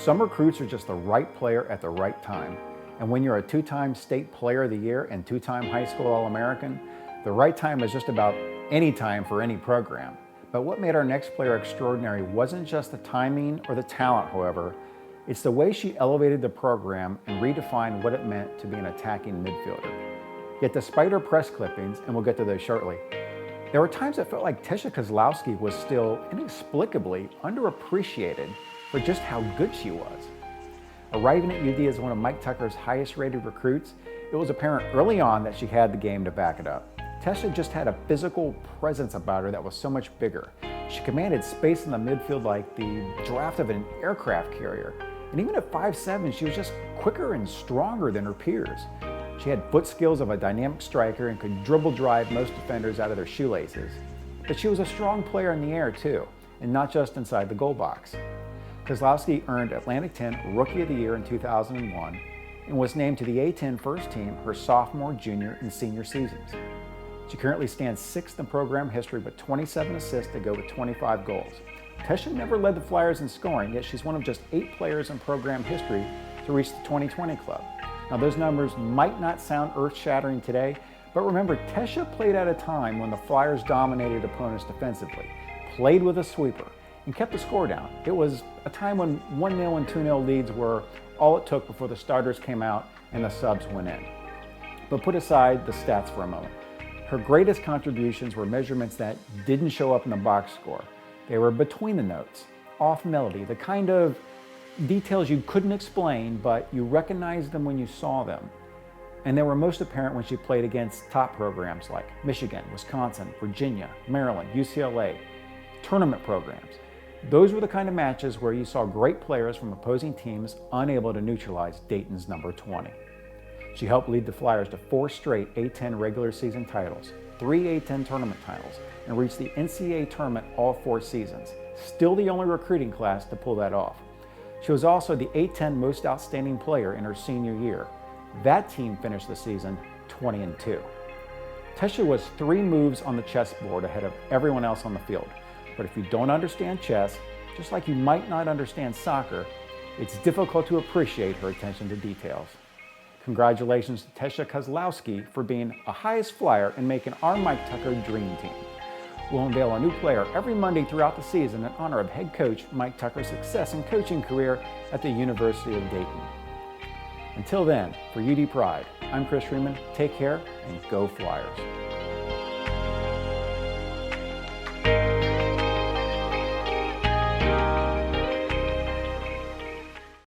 Some recruits are just the right player at the right time. And when you're a two-time state player of the year and two-time high school All-American, the right time is just about any time for any program. But what made our next player extraordinary wasn't just the timing or the talent, however. It's the way she elevated the program and redefined what it meant to be an attacking midfielder. Yet despite her press clippings, and we'll get to those shortly, there were times it felt like Tesia Kozlowski was still inexplicably underappreciated for just how good she was. Arriving at UD as one of Mike Tucker's highest rated recruits, it was apparent early on that she had the game to back it up. Tesia just had a physical presence about her that was so much bigger. She commanded space in the midfield like the draft of an aircraft carrier. And even at 5'7", she was just quicker and stronger than her peers. She had foot skills of a dynamic striker and could dribble drive most defenders out of their shoelaces. But she was a strong player in the air too, and not just inside the goal box. Kozlowski earned Atlantic 10 Rookie of the Year in 2001 and was named to the A10 First Team her sophomore, junior, and senior seasons. She currently stands 6th in program history with 27 assists to go with 25 goals. Tesia never led the Flyers in scoring, yet she's one of just 8 players in program history to reach the 2020 club. Now those numbers might not sound earth-shattering today, but remember, Tesia played at a time when the Flyers dominated opponents defensively, played with a sweeper, and kept the score down. It was a time when 1-0 and 2-0 leads were all it took before the starters came out and the subs went in. But put aside the stats for a moment. Her greatest contributions were measurements that didn't show up in the box score. They were between the notes, off melody, the kind of details you couldn't explain, but you recognized them when you saw them. And they were most apparent when she played against top programs like Michigan, Wisconsin, Virginia, Maryland, UCLA, tournament programs. Those were the kind of matches where you saw great players from opposing teams unable to neutralize Dayton's number 20. She helped lead the Flyers to 4 straight A10 regular season titles, 3 A10 tournament titles, and reached the NCAA tournament all 4 seasons. Still the only recruiting class to pull that off. She was also the A10 most outstanding player in her senior year. That team finished the season 20-2. Tesia was 3 moves on the chessboard ahead of everyone else on the field. But if you don't understand chess, just like you might not understand soccer, it's difficult to appreciate her attention to details. Congratulations to Tesia Kozlowski for being a highest flyer and making our Mike Tucker dream team. We'll unveil a new player every Monday throughout the season in honor of head coach Mike Tucker's success and coaching career at the University of Dayton. Until then, for UDPride, I'm Chris Freeman. Take care and go Flyers.